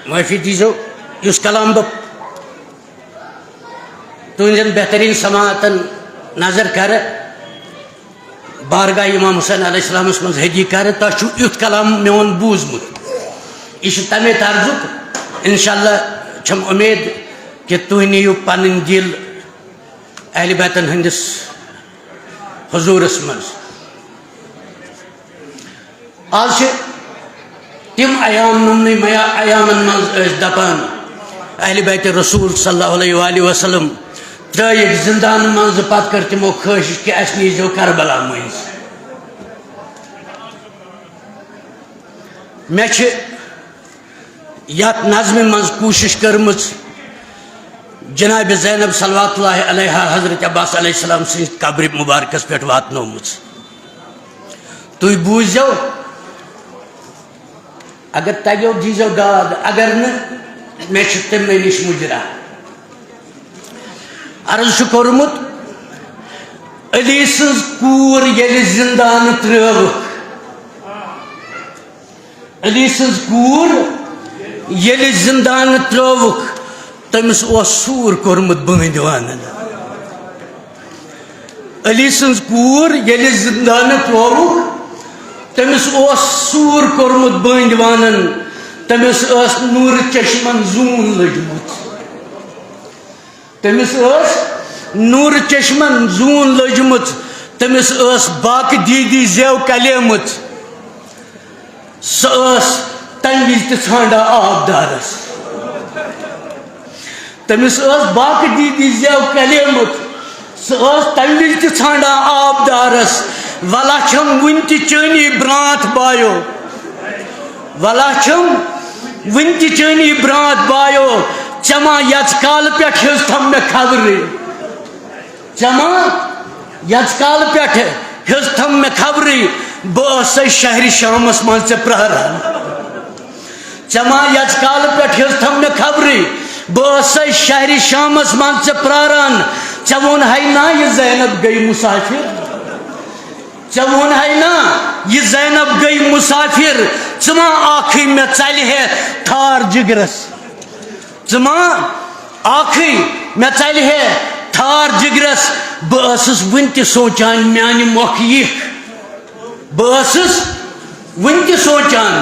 معافی دیزو اس کلام بہ تہذین بہترین سماعتن نظر کر بارگاہ امام حسین علیہ السلام من حجی کر تہ یت کلام میون بوزمت یہ تمے طرزک انشاءاللہ چھم امید کہ تھی نیو پن دل اہل بیتن ہندس حضورس من آج تم ایام نمنی میا ایامن من دپان اہل بیت رسول صلی اللہ علیہ وآلہ وسلم ترائیک زندان من پت کر تمو خواہش کہ اس نیزو کربلا مز مے یت نظم من کوشش کرمز جناب زینب صلوات اللہ علیہ حضرت عباس علیہ السلام سی قبر مبارکس پہ واتنومت تھی بوزو اگر تگو دیزو داد اگر مے تمے نش مجرا عرض کورمت علی سز کور یل زندان ترٲوٕکھ علی سز کور یل زندان ترٲوٕکھ تمس سور کورمت بند وانن علی سز کور یل زندان ترٲوٕکھ تمس سور کورمت بند وانن تمس نور چشمن زون لجمت تمس نور چشمن زون لجمت تمس باق دیدی زیو کلیمت سہ تمہ وز ژھانڈا آبدارس تمس باق دیدی زیو کلیمت سہ تمہ وز ژھانڈا آبدارس ولا چھم ون تہ چٲنی برانت بایو ولا چھم ون تہ چٲنی برانت بایو چما یچ کال پٮ۪ٹھ ہیٚژ تھم مےٚ خبرٕے چما یچ کال پٮ۪ٹھ ہیٚژ تھم مےٚ خبرٕے بہٕ ٲسَے شہرِ شامس منٛز ژےٚ پرٛاران چما یچ کال پٮ۪ٹھ ہیٚژ تھم مےٚ خبرٕے بہٕ ٲسَے شہرِ شامس منٛز ژےٚ پرٛاران ژےٚ ووٚنہَے نا یہِ زینب گٔے مُسافِر ژےٚ ووٚنہَے نا یہِ زینب گٔے مُسافِر ژٕ ما آکھٕے مےٚ ژَلہِ ہے تھار جگرس ژٕ ما آکھٕے مےٚ ژَلہِ ہے تھار جگرس بہٕ ٲسٕس وُنہِ تہِ سونٛچان میانہِ مۄکھٕ یِکھ بہٕ ٲسٕس وُنہِ تہِ سونٛچان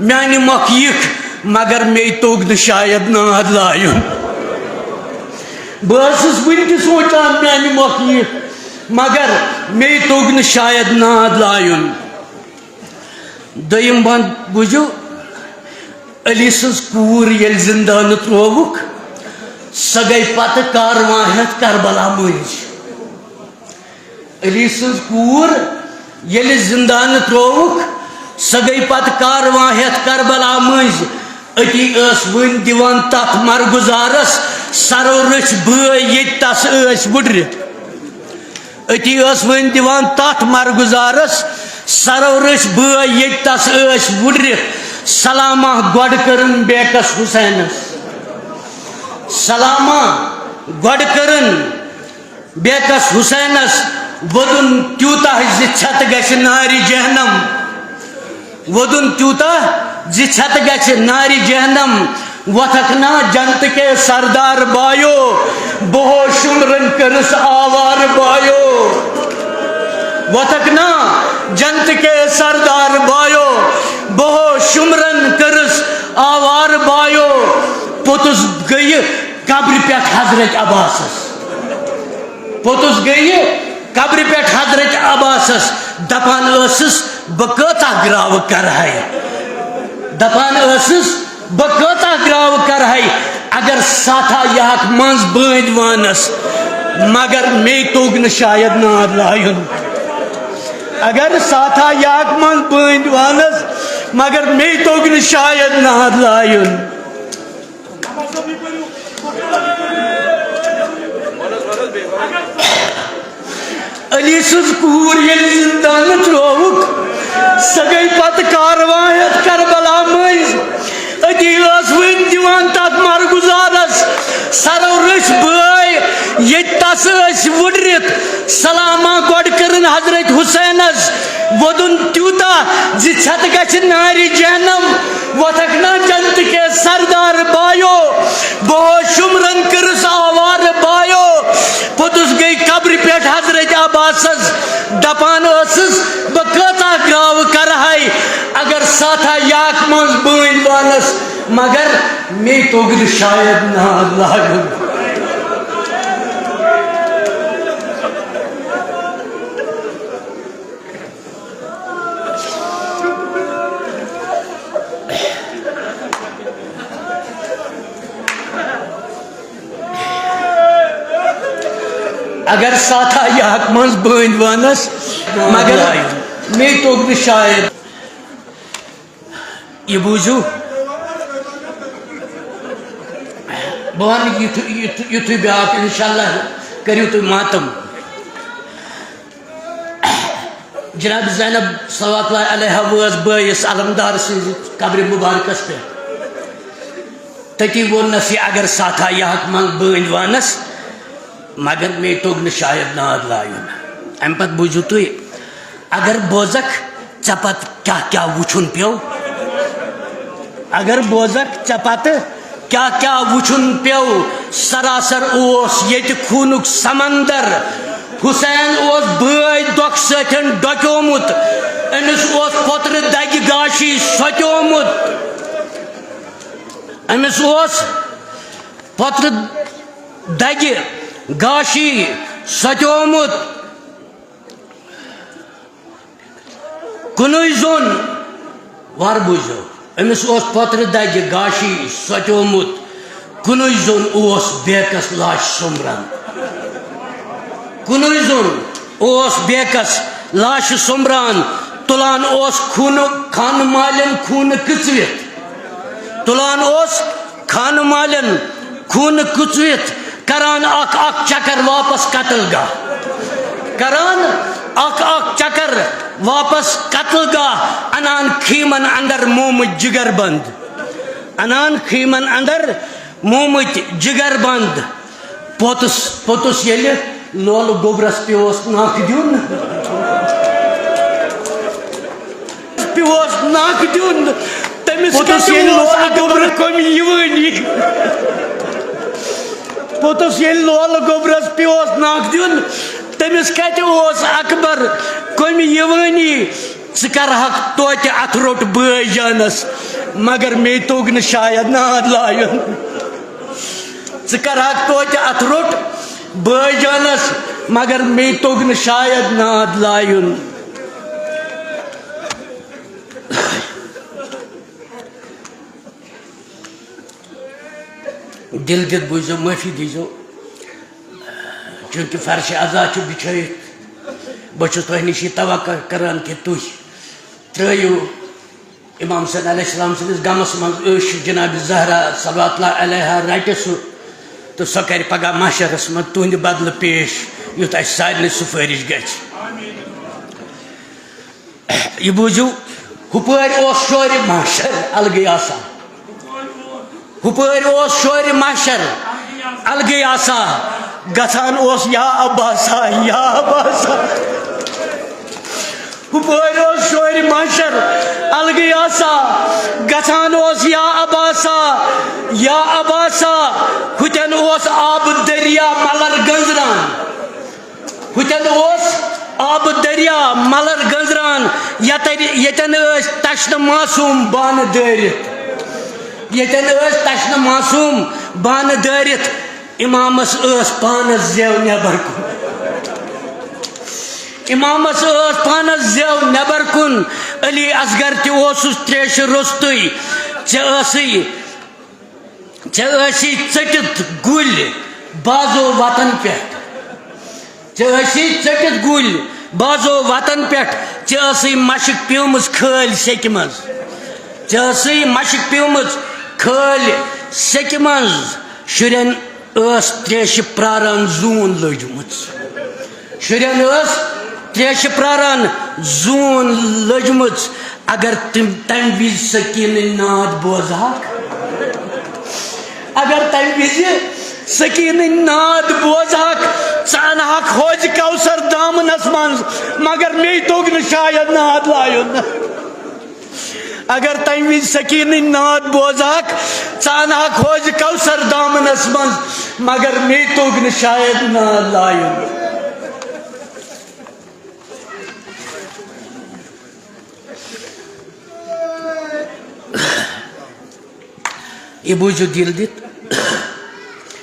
میانہِ مۄکھٕ یِکھ مگر مے توٚگ نہٕ شاید ناد لایُن بہٕ ٲسٕس وُنہِ تہِ سونٛچان میانہِ مۄکھٕ یِکھ مگر مے توٚگ نہٕ شاید ناد لایُن دوٚیِم بنٛد بوٗزِو علی سٕنٛز کوٗر ییٚلہِ زندانہٕ ترٛووُکھ سۄ گٔے پتہٕ کارواں ہٮ۪تھ کربلا مٔنٛزۍ علی سٕنٛز کوٗر ییٚلہِ زندانہٕ ترٛووُکھ سۄ گٔے پتہٕ کارواں ہٮ۪تھ کربلا مٔنٛزۍ أتی ٲس وٕنۍ دِوان تتھ مرگُزارس سرو رٔچھۍ بٲے ییٚتہِ تس ٲسۍ وٕڈرِتھ أتی ٲس وٕنۍ دِوان تتھ مرگُزارس سرو رٔچھۍ بٲے ییٚتہِ تس ٲسۍ وٕڈرِتھ سلامہ گۄڈٕ کٔرٕن بیکس حُسینس سلامہ گۄڈٕ کٔرٕن بیکس حُسینس وودُن تیوٗتاہ زِ ژھٮ۪تہٕ گژھِ نارِ جہنم وودُن تیوٗتاہ زِ ژھٮ۪تہٕ گژھِ نارِ جہنم وۄتھکھ نا جنتہٕ کے سردار بایو بہو شُمرن کٔرٕس آوارٕ بایو وۄتھکھ نا جنتہٕ کے سردار بایو بہو شُمرن کٔرٕس آوارٕ بایو پوٚتُس گٔیہِ قبرِ پٮ۪ٹھ حضرت عباسس پوٚتُس گٔیہِ قبرِ پٮ۪ٹھ حضرت عباسس دپان ٲسٕس بہٕ کۭژاہ گراوٕ کرہے دپان ٲسٕس بہٕ کۭژاہ گراوٕ کرہے اگر ساتھا یہکھ منٛز بٲنٛدۍ وانس مگر مے توٚگ نہٕ شاید ناد لایُن اگر ساتھا یہکھ منٛز بٲنٛدۍ وانس مگر مے توٚگ نہٕ شاید ناد لایُن علی سٕنٛز کوٗر ییٚلہِ زندانہٕ ترٛووُکھ سۄ گٔے پتہٕ کارواں ہٮ۪تھ کربلا مٔنٛزۍ أتی ٲس وٕنۍ دِوان تتھ مرگُزارس سرو رٔچھۍ بٲے ییٚتہِ تس ٲسۍ وٕڈرِتھ سلامہ گۄڈٕ کٔرٕن حضرت حُسینس ودن تیوتا زی چھت گچھ ناری جہنم وتھکنا جنت کے سردار بایو بہو شمرن کرس آوار بایو پوتس گئی قبر پیٹ حضرت عباسس دپان اسس بکتا گراو کرہائی اگر ساتھا یاک منز بین وانس مگر میں توگر شاید نہ لاگن اگر ساتھا یاک منز بین وانس مگر میں توگر شاید یہ بوجھو بہان یتھے بیاک انشاءاللہ کریو تو ماتم جناب زینب صلوات اللہ علیہ وز بائیس علمدار سے قبر مبارکس پہ تکی وہ نسی اگر ساتھا یاک منگ بین وانس مگر میں توگن شاید ناد لائن ام پت بوجھو تو اگر بوزک چپت کیا کیا وچھن پیو اگر بوزک چپت کیا کیا وچھن پیو سراسر اوس یت خونک سمندر حسین اوس بھائی دکھ ستن ڈکیومت امس اوس پتر دگہ گاشی سوتیومت امس اوس پتر دگہ گاشی سوتیومت کنوئی زون وار بوجھو امس اوس پتر دگہ گاشی سوتیومت کنوئی زون اوس بیکس لاش سمران کنوئی زون اوس بیکس لاش سمران تلان اوس خون خان مالن خون کچوت تلان اوس خان مالن خون کچوت کران اک چکر واپس قتل گاہ کران اک چکر واپس قتل گاہ انان خیمن اندر مومت جگر بند انان خیمن اندر مومت جگر بند پوتس یل لول گوبرس پیوس ناک دیون پیوس ناک دیون تمس پوتس یل لول گوبر کم یوانی پوتس یل لول گوبرس پیوس ناک دیون تمس کت اوس اکبر کم یوانی ثرحق توتہ ات روٹ بٲے جانس مگر مے توگ نہ شاید ناد لائن ثرحق توتہ ات روٹ بٲے جانس مگر مے توگ نہ شاید ناد لائن دل دت بوزو معافی دیزو چونکہ فرش عزا بچھت بہت تہ نش توقع کران کہ تھی ترو امام حسین علیہ السلام سندس گمس مز جناب زہرا صلوات اللہ علیہ رٹہ سہ تو سہ کر پگہ معاشرس مز تہند بدل پیش یت اس سارے سفارش گژھِ یہ بوزو ہپٲرۍ اوس شورِ محشر الگٕے آسان ہپٲرۍ اوس شورِ محشر الگٕے آسان گژھان اوس یا عباسا یا عباسا ہپٲرۍ اوس شورِ محشر الگٕے آسان گژھان اوس یا عباسا یا عباسا ہُتٮ۪ن اوس آب دریا ملر گنٛزران ہُتٮ۪ن اوس آب دریا ملر گنٛزران ییٚتٮ۪ن ٲسۍ تشنہٕ معصوٗم بانہٕ دٲرِتھ ییٚتٮ۪ن ٲسۍ تشنہٕ معصوٗم بانہٕ دٲرِتھ امامس ٲس پانس زیو نٮ۪بر کُن امامس ٲس پانس زیو نٮ۪بر کُن علی اصغر تہِ اوسُس تریشہِ روٚستُے ژےٚ ٲسی ژٔٹِتھ گُلۍ بازو وطن پٮ۪ٹھ ژےٚ ٲسی ژٔٹِتھ گُلۍ بازو وطن پٮ۪ٹھ ژےٚ ٲسٕے مشق پیومٕژ کھٲلۍ سیٚکہِ منٛز ژےٚ ٲسٕے مشق پیومٕژ کھٲلۍ سیٚکہِ منٛز شُرٮ۪ن ٲس تریشہِ پراران زوٗن لٔجمٕژ شُرٮ۪ن ٲس تریشہِ پراران زوٗن لٔجمٕژ اگر تِم تمہِ وِزِ سکیٖنٕنۍ ناد بوزہکھ اگر تمہِ وِزِ سکیٖنٕنۍ ناد بوزہکھ ثانہ کھوج کوثر دامنس من مگر مے توگ نہ شاید ناد لایُن اگر تمہ وز سکین ناد بوزاک ثانہ کھوج کوثر دامنس من مگر مے توگ نہ شاید ناد لایُن یہ بوجھو دل دت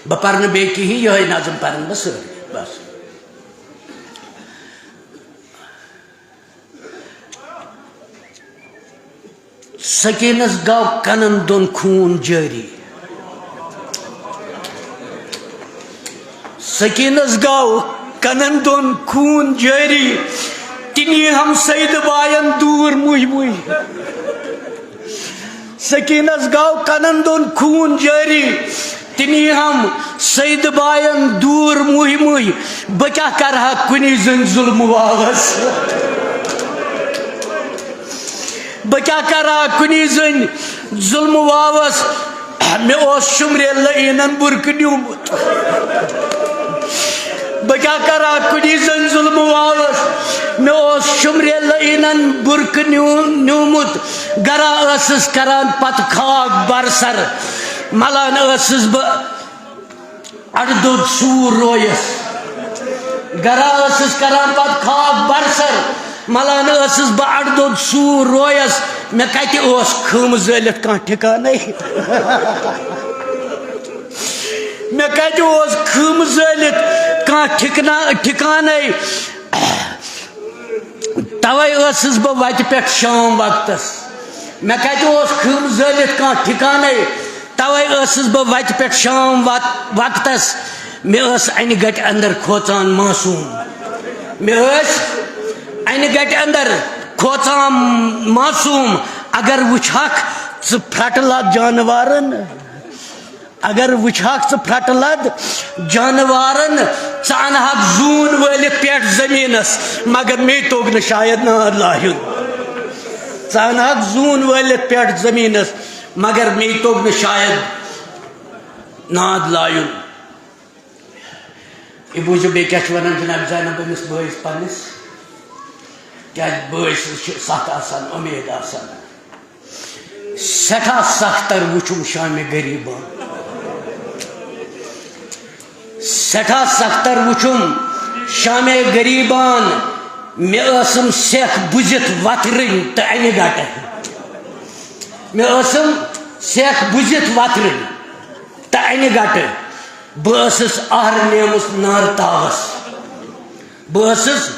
بہ پرن بے کہیں یہ نظم پرن بہ ساری بس سکینس گو کنن دون خون جاری سکینس گو کنن دون خون جاری تنی ہم سید بائن دور موئی موئی سکینس گو کنن دون خون جاری تنی ہم سید بائن دور موئی موئی بکیا کرہا کنی زن ظلم واغس بکیا کرہا کنی زن ظلم واغس میں اوس شمر لئینن برک نیومت بکیا کرہا کنی زن ظلم واغس میں اوس شمر لئینن برک نیومت گرا اسس کران پت خاک برسر ملان اسس بہ اڑدود سور رویس گرا اسس کران پت خاک برسر ملان اسس بہ اڑدود سور رویس میں کتہ اوس خم زٲلِتھ کانٛہہ ٹھکانے میں کتہ اوس خم زٲلِتھ کانٛہہ ٹھکانے توے اسس بہ وتہِ پٮ۪ٹھ شام وقتس میں کتہ اوس خم زٲلِتھ کانٛہہ ٹھکانے توے اسس بہ وتہِ پٮ۪ٹھ شام وقتس میں ٲس انہِ گٹہِ اندر کھوژان معصوم میں ٲس انہِ گٹہِ اندر کھوژان معصوم اگر وٕچھکھ ژٕ پھرٹہٕ لد جانوارن اگر وٕچھکھ ژٕ پھرٹہٕ لد جانوارن ژٕ انہکھ زوٗن وٲلِتھ پٮ۪ٹھ زٔمیٖنس مگر مے توٚگ نہٕ شاید ناد لایُن ژٕ انہکھ زوٗن وٲلِتھ پٮ۪ٹھ زٔمیٖنس مگر مے توٚگ نہٕ شاید ناد لایُن یہ بوٗزِو بیٚیہِ کیٛاہ چھِ ونان جناب زینب أمِس بٲیِس پننِس کیٛازِ بٲے سٕنٛز چھِ سخ آسان اُمید آسان سٮ۪ٹھاہ سختر وٕچھُم شامہِ غریٖبان سٮ۪ٹھاہ سختر وٕچھُم شامہِ غریٖبان مےٚ ٲسٕم سٮ۪کھ بُزِتھ وتھرٕنۍ تہٕ انہِ گٹہٕ مےٚ ٲسٕم سٮ۪کھ بُزِتھ وتھرٕنۍ تہٕ انہِ گٹہٕ بہٕ ٲسٕس آرٕ نیمٕژ نارٕ تاوس بہٕ ٲسٕس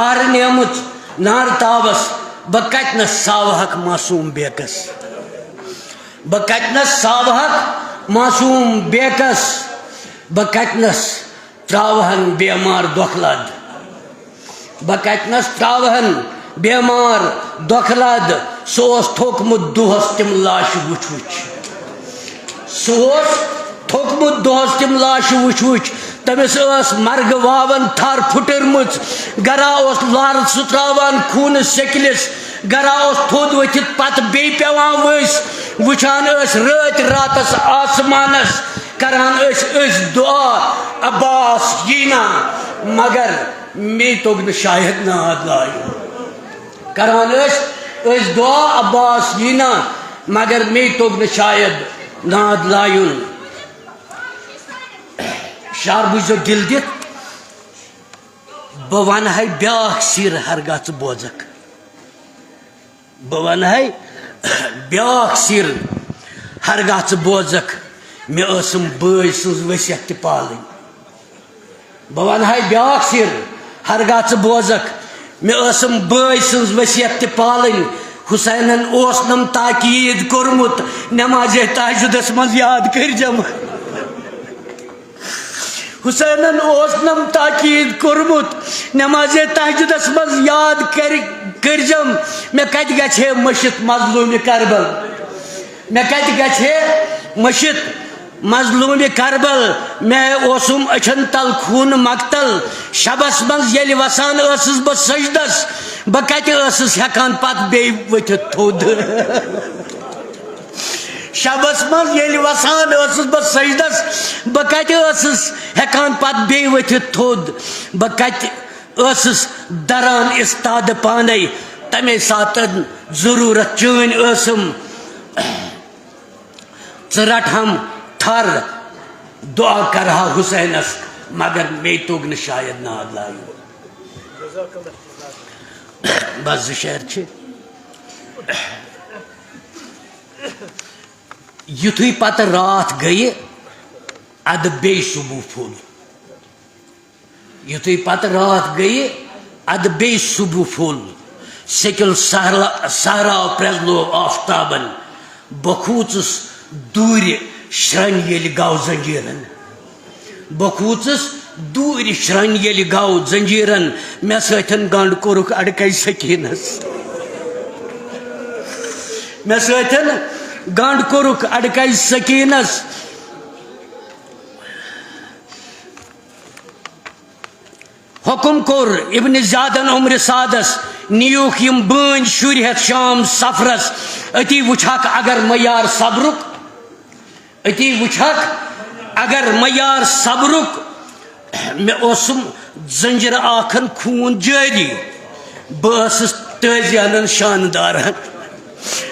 آرٕ نیمٕژ نارٕ تاوس بہٕ کتنس ساوہکھ معصوٗم بیکس بہٕ کتنس ساوہکھ معصوٗم بیکس بہٕ کتنس تراوہن بیمار دۄکھٕ لد بہٕ کتنس تراوہن بیمار دۄکھٕ لد سُہ اوس تھوٚکمُت دۄہس تِم لاشہِ وٕچھ وٕچھ سُہ اوس تھوٚکمُت دۄہس تِم لاشہِ وٕچھ وٕچھ تٔمِس ٲس مرگہٕ واون تھر پھٕٹرمٕژ گرا اوس لارٕ سُہ تراوان خوٗنہٕ سیٚکلِس گرا اوس تھوٚد ؤتھِتھ پتہٕ بیٚیہِ پیٚوان ؤسۍ وٕچھان ٲسۍ رٲتۍ راتس آسمانس کران ٲسۍ دُعا عباس ییٖنا مگر مے توٚگ نہٕ شاید ناد لایُن کران ٲسۍ دُعا عباس ییٖنا مگر مے توٚگ نہٕ شاید ناد لایُن شار بوٗزِو دل دِتھ بہٕ ونہے بیٛاکھ سیٖرٕ ہرگاہ ژٕ بوزکھ بہٕ ونہے بیٛاکھ سیٖرٕ ہرگاہ ژٕ بوزکھ مےٚ ٲسٕم بٲے سٕنٛز ؤصیت تہِ پالٕنۍ بہٕ ونہے بیٛاکھ سیٖرٕ ہرگاہ ژٕ بوزکھ مےٚ ٲسٕم بٲے سٕنٛز ؤصیت تہِ پالٕنۍ حُسینن اوسنم تاکیٖد کوٚرمُت نٮ۪مازے تہجُدس منٛز یاد کٔرۍزٮ۪م حُسینن اوسنم تاکیٖد کوٚرمُت نٮ۪مازے تہجُدس منٛز یاد کٔرۍزٮ۪م مےٚ کتہِ گژھِ ہے مٔشِتھ مظلوٗمہِ کربل مےٚ کتہِ گژھِ ہے مٔشِتھ مظلوٗمہِ کربل مےٚ اوسُم أچھن تل خوٗنہٕ مقتل شبس منٛز ییٚلہِ وسان ٲسٕس بہٕ سجدس بہٕ کتہِ ٲسٕس ہٮ۪کان پتہٕ بیٚیہِ ؤتھِتھ تھوٚد شبس من ییٚلہِ وسان ٲسٕس بہٕ سجدس بہٕ کتہِ ٲسٕس ہٮ۪کان پتہٕ بیٚیہِ ؤتھِتھ تھوٚد بہٕ کتہِ ٲسٕس دران استاد پانے تمے ساتن ضروٗرت چٲنۍ ٲسٕم ژٕ رٹہم تھر دعا کرہا حسینس مگر مے توٚگ نہٕ شاید ناد لایُن بس زٕ شعر چھِ یُتھُے پتہٕ راتھ گٔیہِ ادٕ بیٚیہِ صُبح پھوٚل یُتھُے پتہٕ راتھ گٔیہِ ادٕ بیٚیہِ صُبح پھوٚل سیٚکِل صحراو پرٛزلوو آفتابن بہٕ کھوٗژُس دوٗرِ شرٛنۍ ییٚلہِ گو زنجیٖرن بہٕ کھوٗژُس دوٗرِ شرٛنۍ ییٚلہِ گو زنجیٖرن مےٚ سۭتۍ گنٛڈ کوٚرُکھ اڑکے سکیٖنس مےٚ سۭتۍ گنٛڈ کوٚرُکھ اڑکے سکیٖنس حکم کوٚر ابن زیادن عمرِ سادس نیوٗکھ یِم بٲنۍ شُرۍ ہٮ۪تھ شام سفرس أتی وٕچھکھ اگر معیار صبرُک أتی وٕچھکھ اگر معیار صبرُک مےٚ اوسُم زنجرٕ آکھن خوٗن جٲری بہٕ ٲسٕس تٲزی انان شانہٕ دارن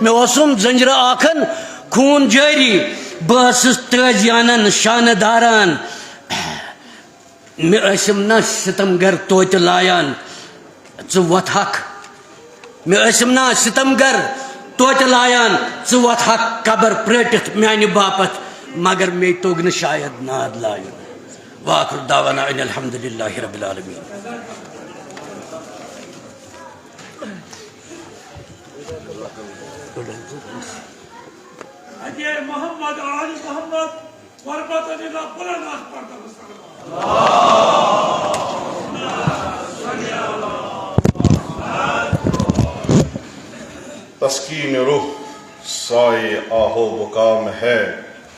مےٚ اوسُم زنجرٕ آکھن خوٗن جٲری بہٕ ٲسٕس تٲزی انان شانہٕ داران مےٚ ٲسِم نہ ستم گر توتہِ لایان ژٕ وۄتھکھ مےٚ ٲسِم نہ ستم گر توتہِ لایان ژٕ وۄتھکھ قبر پرٛٲٹِتھ میانہِ باپتھ مگر مے توٚگ نہٕ شاید ناد لایُن وآخر دعوانا ان الحمد للہ رب العالمین محمد آل محمد قربت للہ بلند پڑھتا تسکین روح سائے آہو بکا میں ہے